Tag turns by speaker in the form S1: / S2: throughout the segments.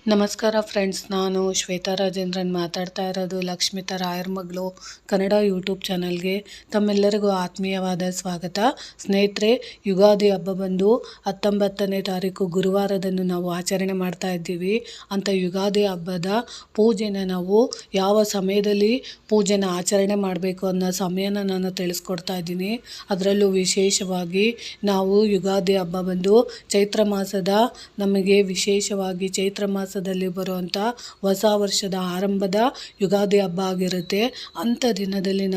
S1: ನಮಸ್ಕಾರ ಫ್ರೆಂಡ್ಸ್, ನಾನು ಶ್ವೇತಾ ರಾಜೇಂದ್ರನ್ ಮಾತಾಡ್ತಾ ಇರೋದು ಲಕ್ಷ್ಮಿತಾ ರಾಯರ್ ಮಗಳು ಕನ್ನಡ ಯೂಟ್ಯೂಬ್ ಚಾನಲ್ಗೆ ತಮ್ಮೆಲ್ಲರಿಗೂ ಆತ್ಮೀಯವಾದ ಸ್ವಾಗತ. ಸ್ನೇಹಿತರೆ, ಯುಗಾದಿ ಹಬ್ಬ ಬಂದು 19ನೇ ತಾರೀಕು ಗುರುವಾರದಂದು ನಾವು ಆಚರಣೆ ಮಾಡ್ತಾ ಇದ್ದೀವಿ. ಅಂಥ ಯುಗಾದಿ ಹಬ್ಬದ ಪೂಜೆನ ನಾವು ಯಾವ ಸಮಯದಲ್ಲಿ ಪೂಜೆನ ಆಚರಣೆ ಮಾಡಬೇಕು ಅನ್ನೋ ಸಮಯನ ನಾನು ತಿಳಿಸ್ಕೊಡ್ತಾ ಇದ್ದೀನಿ. ಅದರಲ್ಲೂ ವಿಶೇಷವಾಗಿ ನಾವು ಯುಗಾದಿ ಹಬ್ಬ ಬಂದು ಚೈತ್ರ ಮಾಸದ ನಮಗೆ ವಿಶೇಷವಾಗಿ ಚೈತ್ರ ಮಾಸದಲ್ಲಿ ಬರುವಂಥ ಹೊಸ ವರ್ಷದ ಆರಂಭದ ಯುಗಾದಿ ಹಬ್ಬ ಆಗಿರುತ್ತೆ. ಅಂಥ ದಿನದಲ್ಲಿ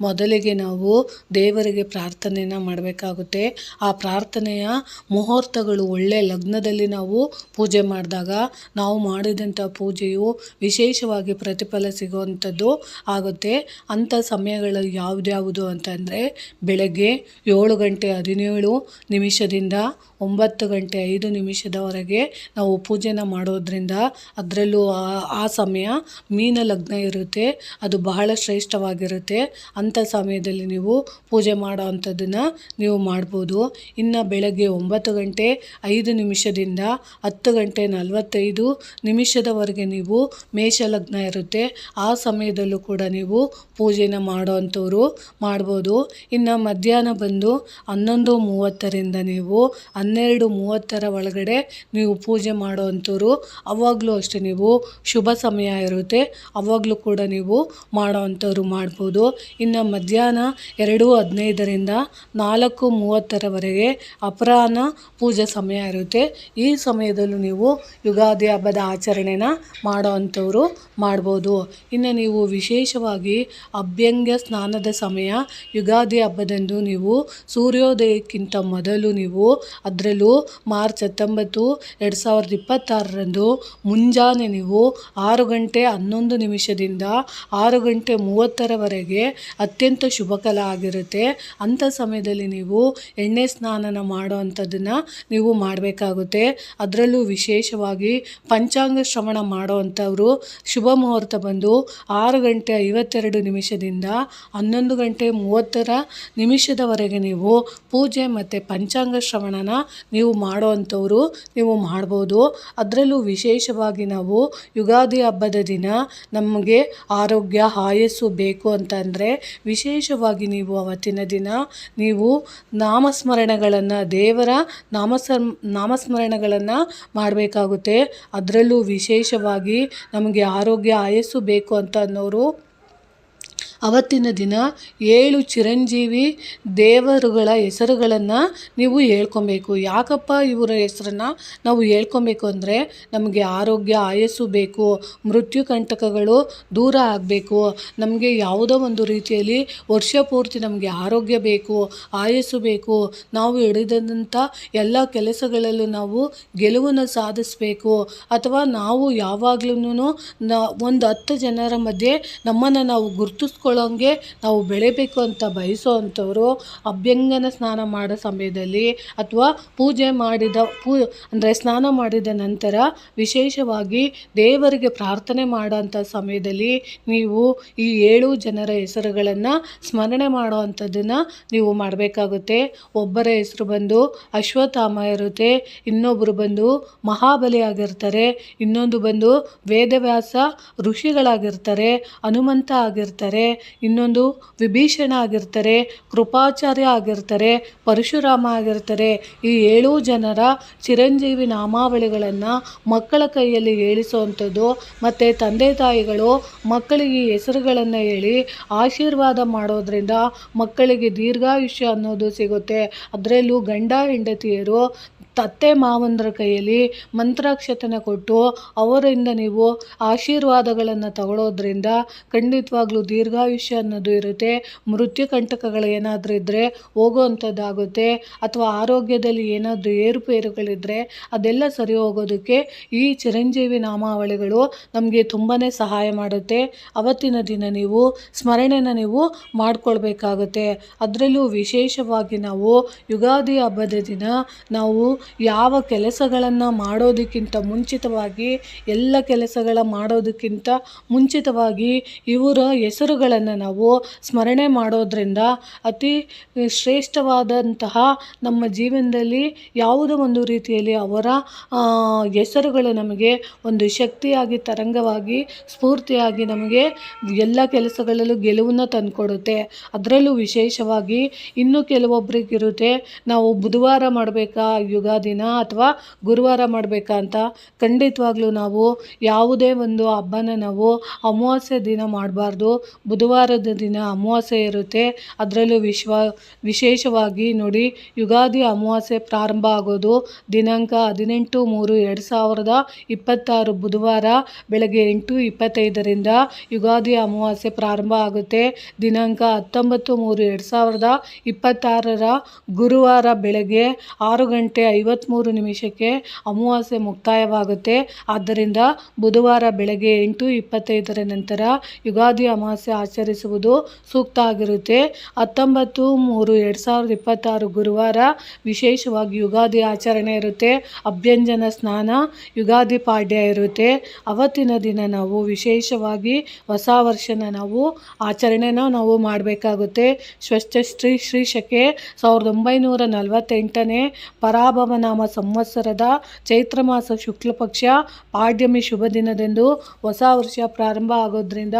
S1: ಮೊದಲಿಗೆ ನಾವು ದೇವರಿಗೆ ಪ್ರಾರ್ಥನೆಯನ್ನು ಮಾಡಬೇಕಾಗುತ್ತೆ. ಆ ಪ್ರಾರ್ಥನೆಯ ಮುಹೂರ್ತಗಳು ಒಳ್ಳೆ ಲಗ್ನದಲ್ಲಿ ನಾವು ಪೂಜೆ ಮಾಡಿದಾಗ ನಾವು ಮಾಡಿದಂಥ ಪೂಜೆಯು ವಿಶೇಷವಾಗಿ ಪ್ರತಿಫಲ ಸಿಗುವಂಥದ್ದು ಆಗುತ್ತೆ. ಅಂಥ ಸಮಯಗಳು ಯಾವ್ದ್ಯಾವುದು ಅಂತಂದರೆ, ಬೆಳಗ್ಗೆ 7:17 9:05 ನಾವು ಪೂಜೆನ ಮಾಡೋದ್ರಿಂದ, ಅದರಲ್ಲೂ ಆ ಸಮಯ ಮೀನ ಲಗ್ನ ಇರುತ್ತೆ, ಅದು ಬಹಳ ಶ್ರೇಷ್ಠವಾಗಿರುತ್ತೆ. ಅಂಥ ಸಮಯದಲ್ಲಿ ನೀವು ಪೂಜೆ ಮಾಡೋ ಅಂಥದ್ದನ್ನು ನೀವು ಮಾಡ್ಬೋದು. ಇನ್ನು ಬೆಳಗ್ಗೆ 9:05 10:45 ನೀವು ಮೇಷ ಲಗ್ನ ಇರುತ್ತೆ, ಆ ಸಮಯದಲ್ಲೂ ಕೂಡ ನೀವು ಪೂಜೆನ ಮಾಡೋ ಅಂಥವ್ರು ಮಾಡ್ಬೋದು. ಇನ್ನು ಮಧ್ಯಾಹ್ನ ಬಂದು 11:30 ನೀವು 12:30 ಒಳಗಡೆ ನೀವು ಪೂಜೆ ಮಾಡೋ ಅಂಥವ್ರು, ಅವಾಗಲೂ ಅಷ್ಟೇ ನೀವು ಶುಭ ಸಮಯ ಇರುತ್ತೆ, ಅವಾಗಲೂ ಕೂಡ ನೀವು ಮಾಡೋ ಅಂಥವ್ರು ಮಾಡ್ಬೋದು. ಇನ್ನು ಮಧ್ಯಾಹ್ನ 2:15 4:30 ಅಪರಾಹ್ನ ಪೂಜೆ ಸಮಯ ಇರುತ್ತೆ. ಈ ಸಮಯದಲ್ಲೂ ನೀವು ಯುಗಾದಿ ಹಬ್ಬದ ಆಚರಣೆನ ಮಾಡೋ ಅಂಥವ್ರು ಮಾಡ್ಬೋದು. ಇನ್ನು ನೀವು ವಿಶೇಷವಾಗಿ ಅಭ್ಯಂಗ್ಯ ಸ್ನಾನದ ಸಮಯ ಯುಗಾದಿ ಹಬ್ಬದಂದು ನೀವು ಸೂರ್ಯೋದಯಕ್ಕಿಂತ ಮೊದಲು ನೀವು, ಅದರಲ್ಲೂ ಮಾರ್ಚ್ 19, 2026 ಮುಂಜಾನೆ ನೀವು 6:11 6:30 ಅತ್ಯಂತ ಶುಭಕಾಲ ಆಗಿರುತ್ತೆ. ಅಂಥ ಸಮಯದಲ್ಲಿ ನೀವು ಎಣ್ಣೆ ಸ್ನಾನನ ಮಾಡೋ ಅಂಥದ್ದನ್ನು ನೀವು ಮಾಡಬೇಕಾಗುತ್ತೆ. ಅದರಲ್ಲೂ ವಿಶೇಷವಾಗಿ ಪಂಚಾಂಗ ಶ್ರವಣ ಮಾಡೋ ಅಂಥವ್ರು ಶುಭ ಮುಹೂರ್ತ ಬಂದು 6:52 11:30 ನೀವು ಪೂಜೆ ಮತ್ತು ಪಂಚಾಂಗ ಶ್ರವಣನ ನೀವು ಮಾಡೋ ಅಂಥವ್ರು ನೀವು ಮಾಡ್ಬೋದು. ಅದರಲ್ಲೂ ವಿಶೇಷವಾಗಿ ನಾವು ಯುಗಾದಿ ಹಬ್ಬದ ದಿನ ನಮಗೆ ಆರೋಗ್ಯ ಆಯಸ್ಸು ಬೇಕು ಅಂತಂದರೆ, ವಿಶೇಷವಾಗಿ ನೀವು ಅವತ್ತಿನ ದಿನ ನೀವು ನಾಮಸ್ಮರಣೆಗಳನ್ನು, ದೇವರ ನಾಮಸ್ಮರಣೆಗಳನ್ನು ಮಾಡಬೇಕಾಗುತ್ತೆ. ಅದರಲ್ಲೂ ವಿಶೇಷವಾಗಿ ನಮಗೆ ಆರೋಗ್ಯ ಆಯಸ್ಸು ಬೇಕು ಅಂತ ಅನ್ನೋರು ಅವತ್ತಿನ ದಿನ 7 ಚಿರಂಜೀವಿ ದೇವರುಗಳ ಹೆಸರುಗಳನ್ನು ನೀವು ಹೇಳ್ಕೊಬೇಕು. ಯಾಕಪ್ಪ ಇವರ ಹೆಸರನ್ನು ನಾವು ಹೇಳ್ಕೊಬೇಕು ಅಂದರೆ, ನಮಗೆ ಆರೋಗ್ಯ ಆಯಸ್ಸು ಬೇಕು, ಮೃತ್ಯು ಕಂಟಕಗಳು ದೂರ ಆಗಬೇಕು, ನಮಗೆ ಯಾವುದೋ ಒಂದು ರೀತಿಯಲ್ಲಿ ವರ್ಷ ಪೂರ್ತಿ ನಮಗೆ ಆರೋಗ್ಯ ಬೇಕು, ಆಯಸ್ಸು ಬೇಕು, ನಾವು ಹಿಡಿದಂಥ ಎಲ್ಲ ಕೆಲಸಗಳಲ್ಲೂ ನಾವು ಗೆಲುವನ್ನು ಸಾಧಿಸಬೇಕು, ಅಥವಾ ನಾವು ಯಾವಾಗ್ಲೂ ಒಂದು 10 ಜನರ ಮಧ್ಯೆ ನಮ್ಮನ್ನು ನಾವು ಗುರುತಿಸ್ಕೊಳ್ಳೋಂಗೆ ನಾವು ಬೆಳೆಯಬೇಕು ಅಂತ ಬಯಸೋ ಅಂಥವ್ರು ಅಭ್ಯಂಗನ ಸ್ನಾನ ಮಾಡೋ ಸಮಯದಲ್ಲಿ, ಅಥವಾ ಅಂದರೆ ಸ್ನಾನ ಮಾಡಿದ ನಂತರ ವಿಶೇಷವಾಗಿ ದೇವರಿಗೆ ಪ್ರಾರ್ಥನೆ ಮಾಡೋಂಥ ಸಮಯದಲ್ಲಿ ನೀವು ಈ 7 ಜನರ ಹೆಸರುಗಳನ್ನು ಸ್ಮರಣೆ ಮಾಡೋ ಅಂಥದ್ದನ್ನು ನೀವು ಮಾಡಬೇಕಾಗುತ್ತೆ. ಒಬ್ಬರ ಹೆಸರು ಬಂದು ಅಶ್ವತ್ಥಾಮ ಇರುತ್ತೆ, ಇನ್ನೊಬ್ಬರು ಬಂದು ಮಹಾಬಲಿ ಆಗಿರ್ತಾರೆ, ಇನ್ನೊಂದು ಬಂದು ವೇದವ್ಯಾಸ ಋಷಿಗಳಾಗಿರ್ತಾರೆ, ಹನುಮಂತ ಆಗಿರ್ತಾರೆ, ಇನ್ನೊಂದು ವಿಭೀಷಣ ಆಗಿರ್ತಾರೆ, ಕೃಪಾಚಾರ್ಯ ಆಗಿರ್ತಾರೆ, ಪರಶುರಾಮ ಆಗಿರ್ತಾರೆ. ಈ 7 ಜನರ ಚಿರಂಜೀವಿ ನಾಮಾವಳಿಗಳನ್ನು ಮಕ್ಕಳ ಕೈಯಲ್ಲಿ ಹೇಳಿಸುವಂಥದ್ದು, ಮತ್ತು ತಂದೆ ತಾಯಿಗಳು ಮಕ್ಕಳಿಗೆ ಈ ಹೆಸರುಗಳನ್ನು ಹೇಳಿ ಆಶೀರ್ವಾದ ಮಾಡೋದ್ರಿಂದ ಮಕ್ಕಳಿಗೆ ದೀರ್ಘಾಯುಷ್ಯ ಅನ್ನೋದು ಸಿಗುತ್ತೆ. ಅದರಲ್ಲೂ ಗಂಡ ಹೆಂಡತಿಯರು ಅತ್ತೆ ಮಾವಂದ್ರ ಕೈಯಲ್ಲಿ ಮಂತ್ರಾಕ್ಷತೆನ ಕೊಟ್ಟು ಅವರಿಂದ ನೀವು ಆಶೀರ್ವಾದಗಳನ್ನು ತಗೊಳ್ಳೋದ್ರಿಂದ ಖಂಡಿತವಾಗ್ಲೂ ದೀರ್ಘಾಯುಷ್ಯ ಅನ್ನೋದು ಇರುತ್ತೆ. ಮೃತ್ಯು ಕಂಟಕಗಳು ಏನಾದರೂ ಇದ್ದರೆ ಹೋಗುವಂಥದ್ದಾಗುತ್ತೆ, ಅಥವಾ ಆರೋಗ್ಯದಲ್ಲಿ ಏನಾದರೂ ಏರುಪೇರುಗಳಿದ್ದರೆ ಅದೆಲ್ಲ ಸರಿ ಹೋಗೋದಕ್ಕೆ ಈ ಚಿರಂಜೀವಿ ನಾಮಾವಳಿಗಳು ನಮಗೆ ತುಂಬಾ ಸಹಾಯ ಮಾಡುತ್ತೆ. ಅವತ್ತಿನ ದಿನ ನೀವು ಸ್ಮರಣೆನ ನೀವು ಮಾಡಿಕೊಳ್ಬೇಕಾಗುತ್ತೆ. ಅದರಲ್ಲೂ ವಿಶೇಷವಾಗಿ ನಾವು ಯುಗಾದಿ ಹಬ್ಬದ ದಿನ ನಾವು ಯಾವ ಕೆಲಸಗಳನ್ನು ಮಾಡೋದಕ್ಕಿಂತ ಮುಂಚಿತವಾಗಿ, ಎಲ್ಲ ಕೆಲಸಗಳ ಮಾಡೋದಕ್ಕಿಂತ ಮುಂಚಿತವಾಗಿ ಇವರ ಹೆಸರುಗಳನ್ನು ನಾವು ಸ್ಮರಣೆ ಮಾಡೋದ್ರಿಂದ ಅತಿ ಶ್ರೇಷ್ಠವಾದಂತಹ ನಮ್ಮ ಜೀವನದಲ್ಲಿ ಯಾವುದೋ ಒಂದು ರೀತಿಯಲ್ಲಿ ಅವರ ಹೆಸರುಗಳು ನಮಗೆ ಒಂದು ಶಕ್ತಿಯಾಗಿ, ತರಂಗವಾಗಿ, ಸ್ಫೂರ್ತಿಯಾಗಿ ನಮಗೆ ಎಲ್ಲ ಕೆಲಸಗಳಲ್ಲೂ ಗೆಲುವನ್ನು ತಂದುಕೊಡುತ್ತೆ. ಅದರಲ್ಲೂ ವಿಶೇಷವಾಗಿ ಇನ್ನು ಕೆಲವೊಬ್ಬರಿಗಿರುತ್ತೆ, ನಾವು ಬುಧವಾರ ಮಾಡಬೇಕಾ ಯುಗಾದಿನ ಅಥವಾ ಗುರುವಾರ ಮಾಡಬೇಕಾ ಅಂತ. ಖಂಡಿತವಾಗ್ಲೂ ನಾವು ಯಾವುದೇ ಒಂದು ಹಬ್ಬನ ನಾವು ಅಮಾವಾಸ್ಯೆ ದಿನ ಮಾಡಬಾರ್ದು. ಬುಧವಾರದ ದಿನ ಅಮಾವಾಸ್ಯೆ ಇರುತ್ತೆ. ಅದರಲ್ಲೂ ವಿಶೇಷವಾಗಿ ನೋಡಿ, ಯುಗಾದಿ ಅಮಾವಾಸ್ಯೆ ಪ್ರಾರಂಭ ಆಗೋದು ದಿನಾಂಕ 18/3/2026 ಬುಧವಾರ ಬೆಳಗ್ಗೆ 8:25ರಿಂದ ಯುಗಾದಿ ಅಮಾವಾಸ್ಯೆ ಪ್ರಾರಂಭ ಆಗುತ್ತೆ. ದಿನಾಂಕ 19/3/2026 ಗುರುವಾರ ಬೆಳಗ್ಗೆ 6:53 ಅಮಾವಾಸ್ಯೆ ಮುಕ್ತಾಯವಾಗುತ್ತೆ. ಆದ್ದರಿಂದ ಬುಧವಾರ ಬೆಳಗ್ಗೆ 8:25 ನಂತರ ಯುಗಾದಿ ಅಮಾವಾಸ್ಯೆ ಆಚರಿಸುವುದು ಸೂಕ್ತ ಆಗಿರುತ್ತೆ. 19/3/2026 ಗುರುವಾರ ವಿಶೇಷವಾಗಿ ಯುಗಾದಿ ಆಚರಣೆ ಇರುತ್ತೆ. ಅಭ್ಯಂಜನ ಸ್ನಾನ, ಯುಗಾದಿ ಪಾಡ್ಯ ಇರುತ್ತೆ. ಅವತ್ತಿನ ದಿನ ನಾವು ವಿಶೇಷವಾಗಿ ಹೊಸ ವರ್ಷನ ನಾವು ಆಚರಣೆನ ನಾವು ಮಾಡಬೇಕಾಗುತ್ತೆ. ಶ್ರೀ ಶಕೆ 1948ನೇ ಪರಾಭವನಾಮ ಸಂವತ್ಸರದ ಚೈತ್ರ ಮಾಸ ಶುಕ್ಲ ಪಕ್ಷ ಪಾಡ್ಯಮಿ ಶುಭ ದಿನದಂದು ಹೊಸ ವರ್ಷ ಪ್ರಾರಂಭ ಆಗೋದ್ರಿಂದ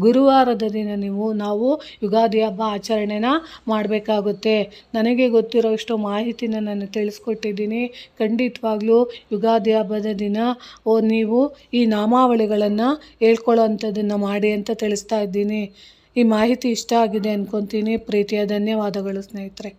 S1: ಗುರುವಾರದ ದಿನ ನಾವು ಯುಗಾದಿ ಹಬ್ಬ ಆಚರಣೆನ ಮಾಡಬೇಕಾಗುತ್ತೆ. ನನಗೆ ಗೊತ್ತಿರೋಷ್ಟು ಮಾಹಿತಿನ ನಾನು ತಿಳಿಸ್ಕೊಟ್ಟಿದ್ದೀನಿ. ಖಂಡಿತವಾಗ್ಲೂ ಯುಗಾದಿ ಹಬ್ಬದ ದಿನ ನೀವು ಈ ನಾಮಾವಳಿಗಳನ್ನು ಹೇಳ್ಕೊಳ್ಳೋ ಅಂಥದ್ದನ್ನು ಮಾಡಿ ಅಂತ ತಿಳಿಸ್ತಾ ಇದ್ದೀನಿ. ಈ ಮಾಹಿತಿ ಇಷ್ಟ ಆಗಿದೆ ಅಂದ್ಕೊತೀನಿ. ಪ್ರೀತಿಯ ಧನ್ಯವಾದಗಳು ಸ್ನೇಹಿತರೆ.